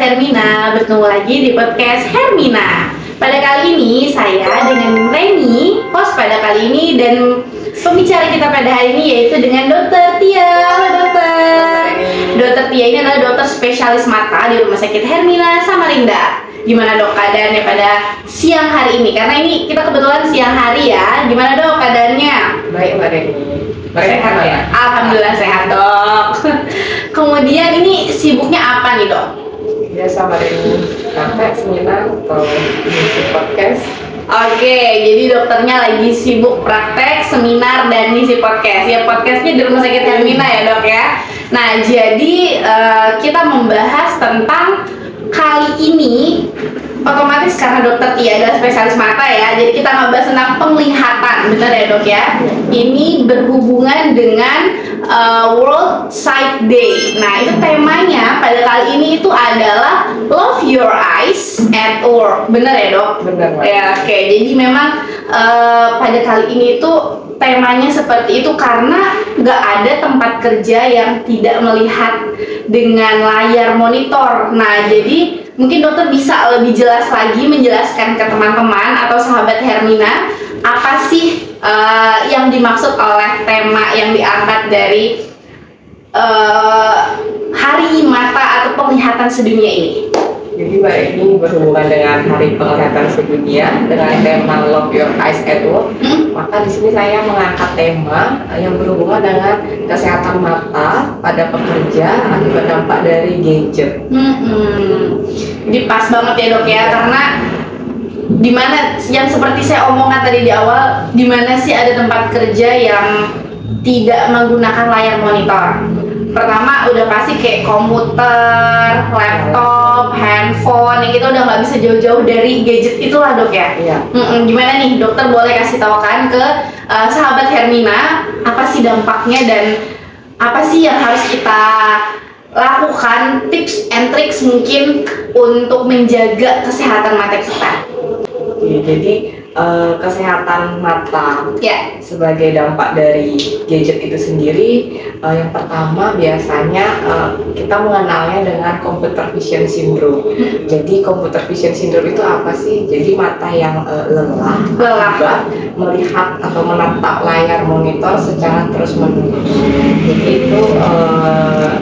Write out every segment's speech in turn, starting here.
Hermina, bertemu lagi di podcast Hermina. Pada kali ini saya dengan Reni, host pada kali ini, dan pembicara kita pada hari ini yaitu dengan Dokter Tia. Halo dokter. Dokter Tia ini adalah dokter spesialis mata di Rumah Sakit Hermina Samarinda. Gimana dok keadaannya pada siang hari ini? Karena ini kita kebetulan siang hari ya. Gimana dok keadaannya? Baik Mbak Reni. Sehat ya? Alhamdulillah sehat dok. Kemudian ini sibuknya apa nih dok? Biasa Mbak Reni, praktek, seminar, atau ngisi podcast. Oke, jadi dokternya lagi sibuk praktek, seminar, dan ngisi podcast. Ya podcastnya di Rumah Sakit Hermina ya dok ya. Nah jadi kita membahas tentang kali ini otomatis karena dokter Tia adalah spesialis mata ya, jadi kita ngebahas tentang penglihatan, bener ya dok ya. Ini berhubungan dengan World Sight Day. Nah itu temanya pada kali ini itu adalah Love Your Eyes at Work, bener ya dok? Bener Mbak. Ya oke, jadi memang pada kali ini itu temanya seperti itu karena nggak ada tempat kerja yang tidak melihat dengan layar monitor. Nah jadi mungkin dokter bisa lebih jelas lagi menjelaskan ke teman-teman atau sahabat Hermina apa sih yang dimaksud oleh tema yang diangkat dari Hari Mata atau Penglihatan Sedunia ini. Jadi Mbak Reni berhubungan dengan Hari Penglihatan Sedunia dengan tema Love Your Eyes at Work. Maka di sini saya mengangkat tema yang berhubungan dengan kesehatan mata pada pekerja akibat dampak dari gadget. Jadi pas banget ya dok ya, karena dimana yang seperti saya omongkan tadi di awal, dimana sih ada tempat kerja yang tidak menggunakan layar monitor. Pertama udah pasti kayak komputer, laptop, handphone yang kita udah nggak bisa jauh-jauh dari gadget itulah dok ya. Iya. Gimana nih dokter boleh kasih tahu kan ke sahabat Hermina apa sih dampaknya dan apa sih yang harus kita lakukan, tips and tricks mungkin untuk menjaga kesehatan mata kita. Jadi kesehatan mata Ya. sebagai dampak dari gadget itu sendiri, yang pertama biasanya kita mengenalnya dengan computer vision syndrome. Jadi computer vision syndrome itu apa sih? Jadi mata yang lelah akibat melihat atau menatap layar monitor secara terus-menerus. Jadi itu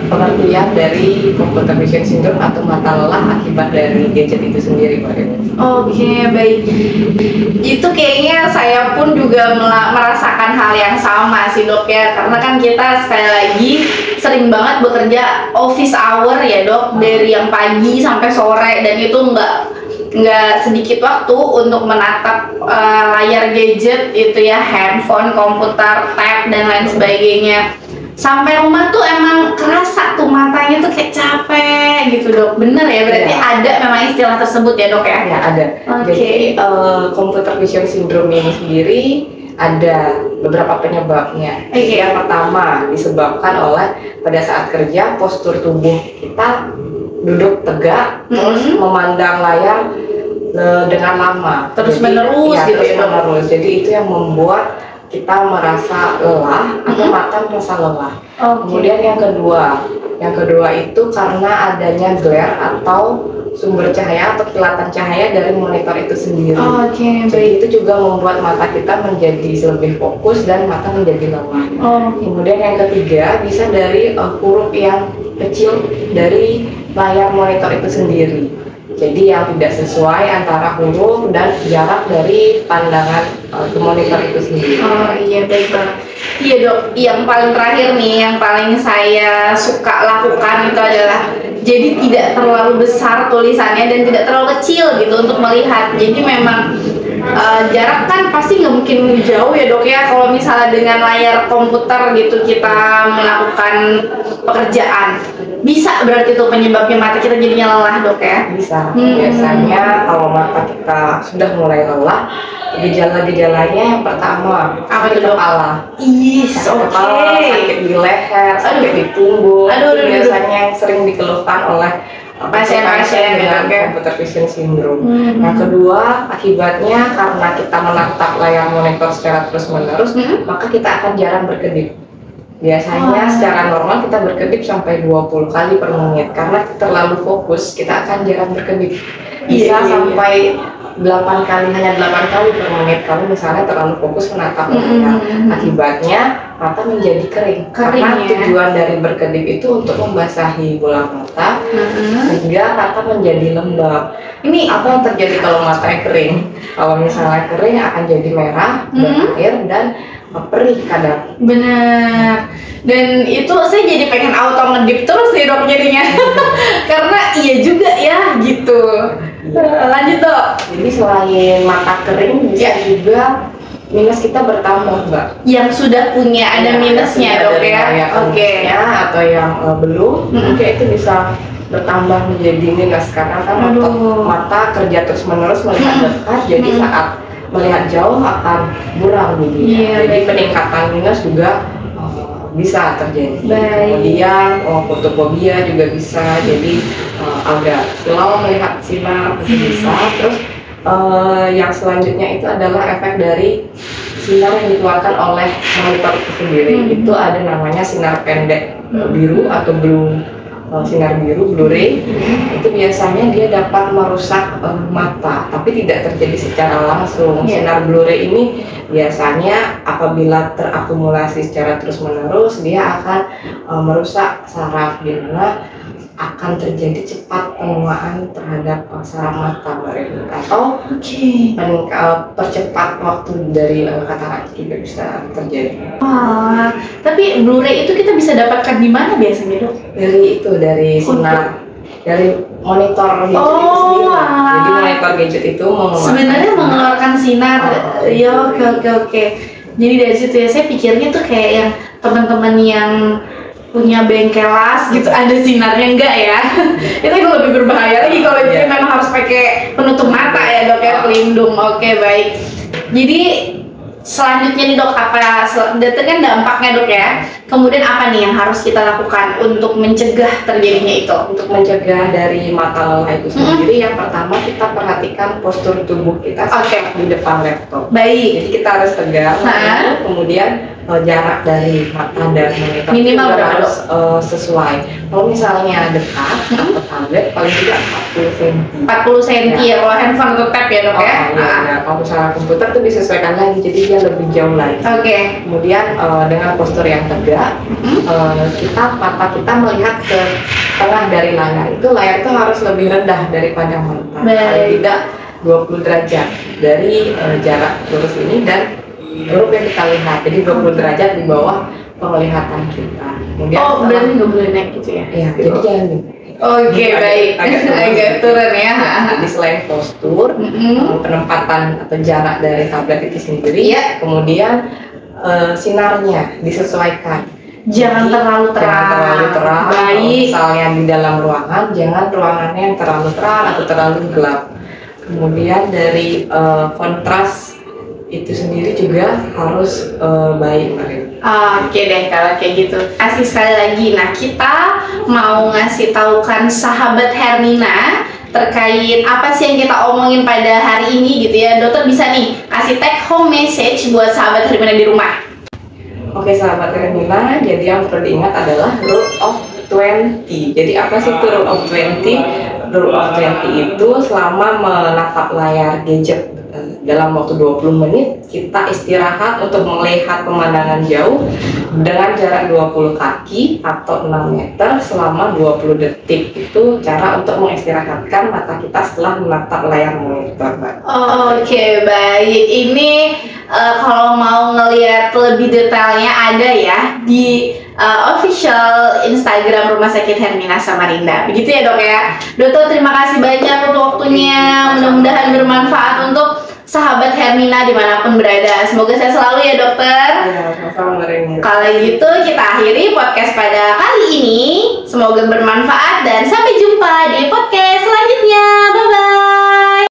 pengertian dari computer vision syndrome atau mata lelah akibat dari gadget itu sendiri, Pak. Oke, baik. Itu kayaknya saya pun juga merasakan hal yang sama sih dok ya, karena kan kita sekali lagi sering banget bekerja office hour ya dok, dari yang pagi sampai sore, dan itu nggak sedikit waktu untuk menatap layar gadget itu ya, handphone, komputer, tab, dan lain sebagainya. Sampai rumah tuh emang kerasa tuh matanya tuh kayak capek gitu dok, bener ya? Berarti Ya. ada memang istilah tersebut ya dok ya? Ya ada. Oke. Jadi computer vision syndrome ini sendiri ada beberapa penyebabnya. Oke. Yang pertama disebabkan oleh pada saat kerja postur tubuh kita duduk tegak terus memandang layar dengan lama. Terus Jadi, menerus gitu terus ya, Dok? menerus. Jadi itu yang membuat kita merasa lelah atau mata merasa lelah. Oke. Kemudian yang kedua itu karena adanya glare atau sumber cahaya atau kilatan cahaya dari monitor itu sendiri. Oke, Jadi baik. itu juga membuat mata kita menjadi lebih fokus dan mata menjadi lelah. Kemudian yang ketiga bisa dari huruf yang kecil dari layar monitor itu sendiri. Jadi yang tidak sesuai antara huruf dan jarak dari pandangan ke monitor itu sendiri. Oh iya, baik banget. Iya dok, yang paling terakhir nih, yang paling saya suka lakukan itu adalah jadi tidak terlalu besar tulisannya dan tidak terlalu kecil gitu untuk melihat. Jadi memang jarak kan pasti nggak mungkin jauh ya dok ya, kalau misalnya dengan layar komputer gitu kita melakukan pekerjaan. Bisa berarti itu penyebabnya mata kita jadinya lelah dok ya? Bisa. Biasanya kalau mata kita sudah mulai lelah, gejala-gejalanya yang pertama Apa sakit tuh, Dok? kepala. Sakit Kepala, sakit di leher, sakit di punggung. Aduh. Biasanya yang sering dikeluhkan oleh Pasien-pasien dengan ya. computer vision syndrome. Yang kedua, akibatnya karena kita menatap layar monitor secara terus-menerus, maka kita akan jarang berkedip. Biasanya Wah. secara normal kita berkedip sampai 20 kali per menit. Karena terlalu fokus, kita akan jarang berkedip. Bisa Iya. sampai 8 kali, hanya 8 kali per menit kalau misalnya terlalu fokus menatap layar. Akibatnya mata menjadi kering. Karena ya. tujuan dari berkedip itu untuk membasahi bola mata sehingga mata menjadi lembab. Ini apa yang terjadi kalau matanya kering? Kalau misalnya kering akan jadi merah, berair dan perih kadang. Bener. Dan itu saya jadi pengen auto ngedip terus nih dok jadinya. Karena iya juga ya gitu. Lanjut dok. Jadi selain mata kering bisa juga minus kita bertambah, Mbak. Yang sudah punya ada minusnya dok ya. Oke. Atau yang belum, mungkin itu bisa bertambah menjadi minus karena kan mata kerja terus menerus melihat dekat, jadi saat melihat jauh akan buram Iya, jadi baik. peningkatan minus juga bisa terjadi. Baik. Kemudian fotofobia juga bisa, jadi agak slow melihat sinar itu bisa. Terus yang selanjutnya itu adalah efek dari sinar yang dikeluarkan oleh monitor itu sendiri. Itu ada namanya sinar pendek biru atau sinar biru blue ray. Itu biasanya dia dapat merusak mata, tapi tidak terjadi secara langsung. Sinar blue ray ini biasanya apabila terakumulasi secara terus menerus dia akan merusak saraf, di mana akan terjadi cepat penuaan terhadap saraf mata, Mbak Rini, atau percepat waktu dari katarak juga bisa terjadi. Wah, tapi Blu-ray itu kita bisa dapatkan di mana biasanya dok? Dari sinar dari monitor gadget itu sendiri. Jadi monitor gadget itu sebenarnya mengeluarkan sinar. Ya oke. Jadi dari situ ya saya pikirnya tuh kayak yang teman-teman yang punya bengkelas gitu ada sinarnya, enggak ya. Itu yang lebih berbahaya lagi kalau jadi memang harus pakai penutup mata ya dok ya, pelindung. Oke, baik. Jadi selanjutnya nih dok, apa kan dampaknya dok ya, kemudian apa nih yang harus kita lakukan untuk mencegah terjadinya itu? Untuk mencegah dari mata lelah itu sendiri, yang pertama kita perhatikan postur tubuh kita di depan laptop. Baik. Jadi kita harus tegak, kemudian jarak dari mata dan monitor minimal juga berapa harus sesuai. Kalau misalnya dekat atau tablet paling tidak 40 cm. 40 cm ya, kalau handphone atau tab ya dok ya? Iya. Kalau misalnya komputer tuh disesuaikan lagi, jadi dia lebih jauh lagi. Kemudian dengan postur yang tegak, mata kita melihat ke tengah dari layar. Layar itu harus lebih rendah daripada mata, paling tidak 20 derajat dari jarak lurus ini dan huruf yang kita lihat. Jadi 20 derajat di bawah penglihatan kita. Kemudian berarti nggak boleh naik gitu ya? Iya, jadi jangan. Baik. Agak turun ya. Jadi selain postur, penempatan atau jarak dari tablet itu sendiri, kemudian sinarnya disesuaikan. Jangan terlalu terang. Baik. Misalnya di dalam ruangan, jangan ruangannya yang terlalu terang atau terlalu gelap. Kemudian dari kontras itu sendiri juga harus baik. Oke deh kalau kayak gitu. Kasih sekali lagi. Nah, kita mau ngasih taukan sahabat Hermina terkait apa sih yang kita omongin pada hari ini gitu ya. Dokter bisa nih kasih take home message buat sahabat Hermina di rumah. Oke sahabat Hermina, jadi yang perlu diingat adalah rule of 20. Jadi apa sih itu rule of 20? Rule of 20 itu selama menatap layar gadget dalam waktu 20 menit kita istirahat untuk melihat pemandangan jauh dengan jarak 20 kaki atau 6 meter selama 20 detik. Itu cara untuk mengistirahatkan mata kita setelah menatap layar monitor, Mbak. Oke, baik. Ini kalau mau ngelihat lebih detailnya ada ya di official Instagram Rumah Sakit Hermina Samarinda. Begitu ya dok ya. Dokter terima kasih banyak untuk waktunya. Mudah-mudahan bermanfaat untuk sahabat Hermina dimanapun berada. Semoga sehat selalu ya dokter. Sama-sama. Kalau gitu kita akhiri podcast pada kali ini. Semoga bermanfaat dan sampai